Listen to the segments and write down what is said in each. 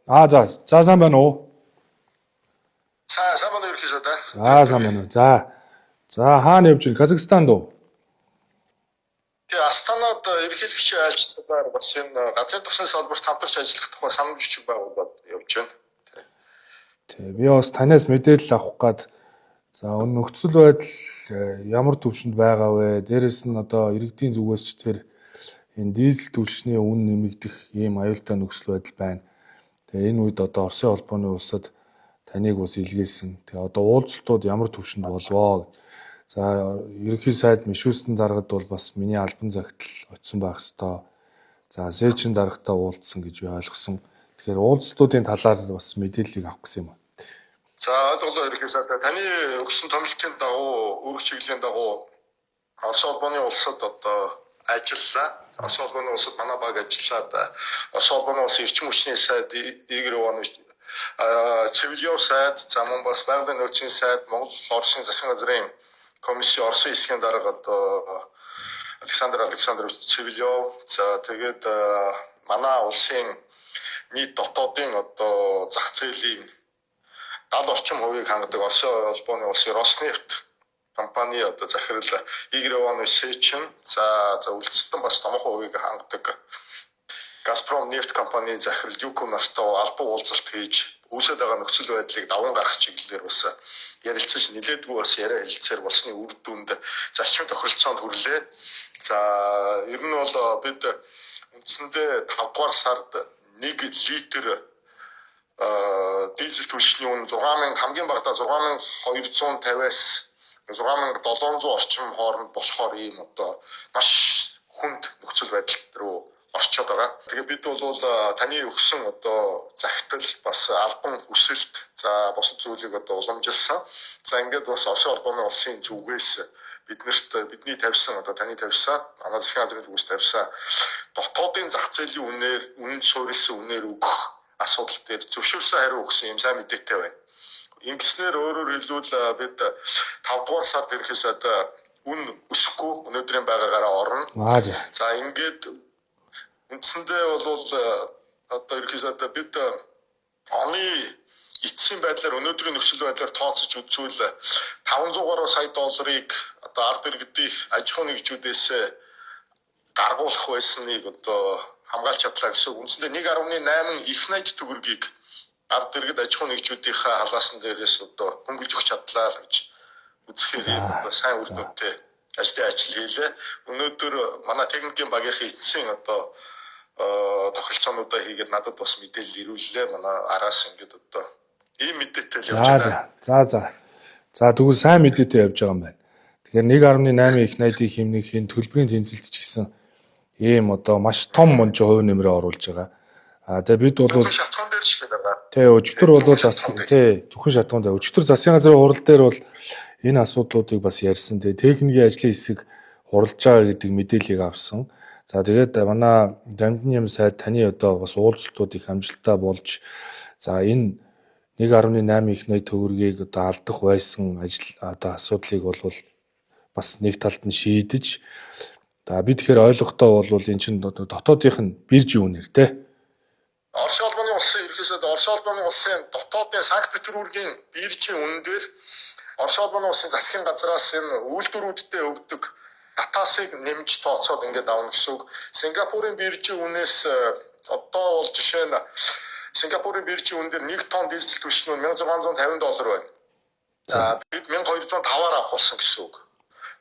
За сайн байна уу? Сайн байна уу ерхийсэ да. Сайн байна уу. За хаана явж байна? Казахстанд уу? Тэгээ Астанад ерөнхийлөгчийн айлчлалаар бас энэ газрын тосны салбарт хамтарч ажиллах тухай санал жижиг байгуулад явж байна. Би бас танаас мэдээлэл авах гээд энэ нөхцөл байдал ямар төвшөнд байгаа вэ? Дээрээс нь одоо иргэдийн зүгээс ч тэр энэ дизель түлшний үн нэмэгдэх ийм аюултай нөхцөл байдал байна. Тэгээ энэ үед одоо Оросын холбооны улсад таныг бас илгээсэн. Тэгээ одоо уулзалтууд ямар төвшөнд болвоо. Ерөнхий сайд Мишустэн даргад бол бас миний албан загтал очсон байх ёстой. Сээчин даргатай уулзсан гэж би ойлгосон. Тэгэхээр уулзалтуудын талаар бас мэдээллийг авах гэсэн юм байна. Ойлголоо ерхий сайд таны өгсөн томилтын дагуу, үүрэг чиглэлийн дагуу Орос холбооны улсад одоо ажиллалаа. Орос холбооны улсад манай баг ажиллаад Орос холбооны улсын эрчим хүчний сайд Игорь Иванович цивилёв сайд, мөн бас байгалийн нөөцийн сайд, Монгол Оросын засгийн газрын комиссийн Оросын хэсгийн дарга одоо Александр Александрович Цивилёв, тэгээд манай улсын нийт дотоодын одоо зах зээлийн 70 орчим хувийг хангадаг Оросын холбооны улсын Роснефть компани одоо захирал Игорь Иванович Сечин, үлдсэн бас томоохон хувийг хангадаг Газпром нефть компани захирал Юко нартай албан уулзалт хийж үүсэж байгаа нөхцөл байдлыг даван гаргах чиглэлээр бас ярилцаж нэлээдгүй бас яриа хэлцээр болсны үр дүнд зарчим тохиролцоонд хүрлээ. Ер нь бол бид үндсэндээ 5 дугаар сард 1 литр дизель түлшний үн 6000 хамгийн багадаа 6250-аас 6700 орчим хооронд болохоор ийм одоо маш хүнд нөхцөл байдал руу орчод байгаа. Тэгээ бид бол таны өгсөн одоо захидал бас албан хүсэлт бусад зүйлийг одоо уламжилсан. Ингээд бас Оросын холбооны улсын зүгээс бидний тавьсан одоо таны тавьсан манай засгийн газрын зүгээс тавьсан дотоодын зах зээлийн үнээр суурилсан үнээр өгөх асуудал дээр зөвшөөрсөн хариу өгсөн юм сайн мэдээтэй байна. Ингэснээр өөрөөр хэлбэл бид 5 дугаар сард ирэхээс үн өсөхгүй өнөөдрийн байгаагаараа орно. Ингээд үндсэндээ бол одоо ирэхээс бид оны эцсийн байдлаар өнөөдрийн нөхцөл байдлаар тооцож үзвэл 500 гаруй сая долларыг одоо ард иргэдийн аж ахуйн нэгжүүдээс гаргуулах байсныг одоо хамгаалж чадлаа гэсэн. Үндсэндээ 1.8 их найд төгрөгийг ард иргэд аж ахуйн нэгжүүдийнхээ халаасан дээрээс одоо хөнгөлж өгч чадлаа л гэж үзэхээр сайн үр дүнтэй ажил хийлээ. Өнөөдөр манай техникийн багийнхын эцсийн одоо тохиролцоонуудаа хийгээд надад бас мэдээлэл ирүүллээ. Манай араас ингээд одоо ийм мэдээтэй л явж байгаа. Тэгвэл сайн мэдээтэй явж байгаа юм байна. Тэгэхээр 1.8 их найдын хэмнэхийн төлбөрийн тэнцэлт ч гэсэн ийм одоо маш том мунж хувь нэмрээ оруулж байгаа. Тэгээ бид бол шатхан дээр ч байгаа. Өчигдөр бол зөвхөн шатхан дээр. Өчигдөр засгийн газрын хурал дээр бол энэ асуудлуудыг бас ярьсан. Тэгээ техникийн ажлын хэсэг хуралж байгаа гэдэг мэдээллийг авсан. Тэгээд манай дамжны юм сайд таны одоо бас уулзалтууд их амжилттай болж энэ 1.8 их найд төгрөгийг одоо алдах байсан одоо асуудлыг бол бас нэг талд нь шийдэж би тэгэхээр ойлгохтой бол эн чинь дотоодынх нь биржийн үнээр те. Орос холбооны улсын ерөнхийдөө Орос холбооны улсын дотоодын Санкт Петербургийн биржийн үнэн дээр Орос холбооны улсын засгийн газраас энэ үйлдвэрүүдтэй өгдөг татаасыг нэмж тооцоод ингээд авна гэсэн үг. Сингапурын биржийн үнээс одоо бол жишээ нь Сингапурын биржийн үн дээр 1 тонн дизель түлшний $1650 байна. Бид 1205-аар авах болсон гэсэн үг.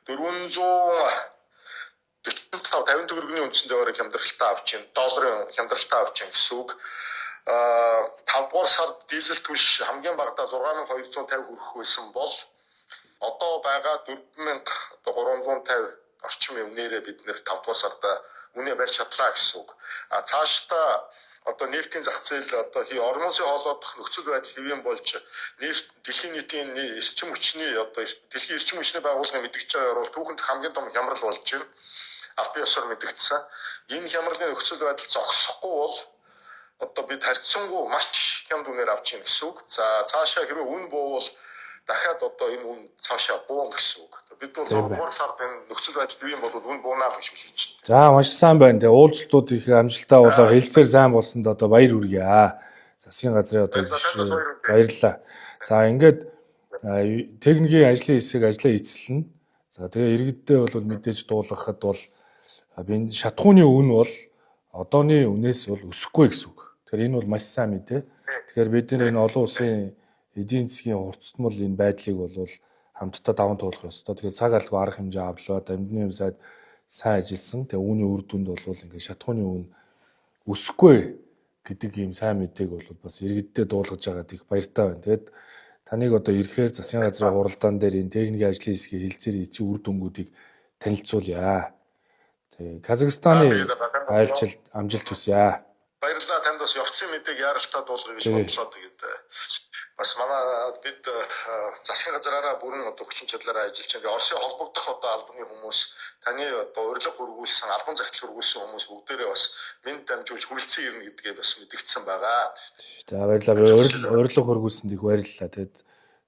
445 төгрөгийн үндсэндээ өөрөөр хямдралтай авч байна. Долларын хямдралтай авч байна гэсэн үг. 5 дугаар сард дизель түлш хамгийн багадаа 6250 хүрэх байсан бол одоо байгаа 4350 орчим үнээрээ бид нэр 5 дугаар сарда үнэ барьж чадлаа гэсэн үг. Цаашдаа одоо нефтийн зах зээл одоо орон улсын хоолойдох нөхцөл байдал хэвэн болж нефт дэлхийн нийтийн эрчим хүчний одоо дэлхийн эрчим хүчний байгууллагын мэдгэж байгаагаар бол түүхэнд хамгийн том хямрал болж байна. Аль биесээр мэдгдсэн. Энэ хямралын нөхцөл байдал зогсохгүй бол одоо бид харьцангуй маш хямд үнээр авч ийн гэсэн үг. Цаашаа хэрвээ үн буувал дахиад одоо энэ үн цаашаа буун гэсэн үг. Бид бол 3 дугаар сард энэ нөхцөл байдал юу юм бол үн буунаа л гэж хэлж байна. Маш сайн байна. Тэгээ уулзалтууд их амжилттай болоо хэлцээр сайн болсонд одоо баяр хүргэе. засгийн газрын одоо баярлалаа. За ингээд техникийн ажлын хэсэг ажлаа эцэлнэ. За тэгээ иргэддээ бол мэдээж дуулгахад бол энэ шатхууны үн бол одооны үнээс бол өсөхгүй гэсэн үг. Тэгэхээр энэ бол маш сайн мэдээ. Тэгэхээр бид энэ олон улсын эдийн засгийн хурцтмал энэ байдлыг бол хамтдаа даван туулах ёстой. Тэгэхээр цаг алгүй арга хэмжээ авлаа. Дамжны сайд сайн ажилласан. Тэгээ үүний үр дүнд бол ингээд шатхууны үн өсөхгүй гэдэг ийм сайн мэдээг бол бас иргэддээ дуулгаж байгаад их баяртай байна. Тэгээд таныг одоо ирэхээр засгийн газрын хуралдаан дээр энэ техникийн ажлын хэсгийн хилцээр эцсийн үр дүнгуудыг танилцуулъя. Тэгээ Казахстаны айлчилд амжилт хүсье. Баярлалаа танд бас явцсан мэдээг яаралтай дуулгая гэж бодлоо. Тэгээд бас манай бид засгийн газраараа бүрэн одоо хүчин чадлаараа ажиллаж байгаа. Оросын холбогдох одоо албаны хүмүүс таны одоо урилга хөргүүлсэн, албан захидал хөргүүлсэн хүмүүс бүгдээрээ бас мэд дамжуулж хүрэлцэн ирнэ гэдгээ бас мэдгдсэн байгаа. За баярлалаа. Урилга хөргүүлсэнд их баярлалаа. Тэгээд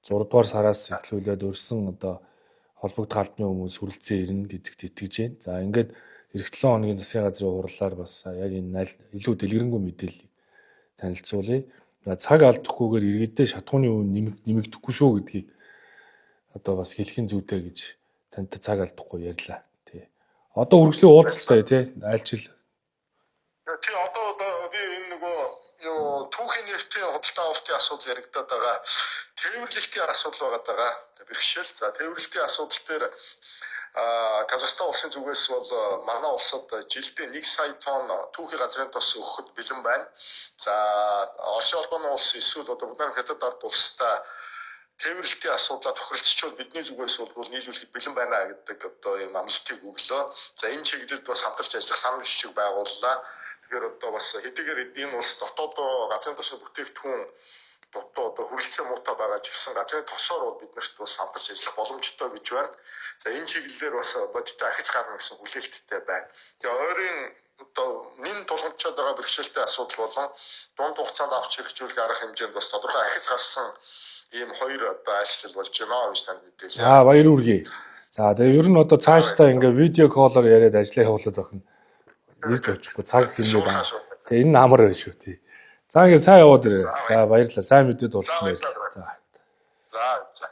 6 дугаар сараас эхлүүлээд өрсөн одоо холбогдох албаны хүмүүс хүрэлцэн ирнэ гэдэгт итгэж байна. За ингээд эх 7 хоногийн засгийн газрын хурлаар бас яг энэ илүү дэлгэрэнгүй мэдээллийг танилцуулъя. Цаг алдахгүйгээр иргэддээ шатхууны үн нэмэгдэхгүй шүү гэдгийг одоо бас хэлхийн зүйтэй гэж тантай цаг алдахгүй ярьлаа. Тий. Одоо үргэлжлэн уулзалтай тий айлчил. Тий одоо би энэ нөгөө түүхийн нефтийн худалдаа авалтын асуудал яригдаад байгаа. Тээвэрлэлтийн асуудал байгаа. Бэрхшээл. За тээвэрлэлтийн асуудал дээр Казахстан улсын зүгээс бол манай улсад жилдээ 1 сая тонн түүхий газрын тос өгөхөд бэлэн байна. За Оросын улбаны улс эсвэл одоо Будапешт хятад ард улстай тээвэрлэлтийн асуудлаа тохиролцчвал бидний зүгээс бол нийлүүлэхэд бэлэн байна гэдэг одоо юм амлалтыг өглөө. За энэ чиглэлд бас хамтарч ажиллах санал бичиг байгууллаа. Тэгэхээр одоо бас хэдийгээр энэ улс дотоод газрын тосны бүтээгдэхүүн одоо хүрэлцэн муутай байгаа ч гэсэн газрын тосоор бол биднэрт бас хамтарч ажиллах боломжтой гэж байна. За энэ чиглэлээр бас бодиттой ахиц гарна гэсэн хүлээлттэй байна. Тэгээ ойрын одоо нэн тулгамдчаад байгаа бэрхшээлтэй асуудал болон дунд хугацаанд авч хэрэгжүүлэх арга хэмжээнд бас тодорхой ахиц гарсан ийм хоёр одоо айлчлал болж байна гэж танд мэдээлээ. За баяр хүргэе. За тэгээ ер нь одоо цаашдаа ингээ видео коллоор яриад ажиллаа явуулаад байх нь ирж очихгүй цаг хэмнээ байна. Тэгээ энэ амар байна шүү тий. За ингээ сайн яваад ирээ. За баярлалаа. Сайн мэдээд уулзсан баярлалаа. За. За.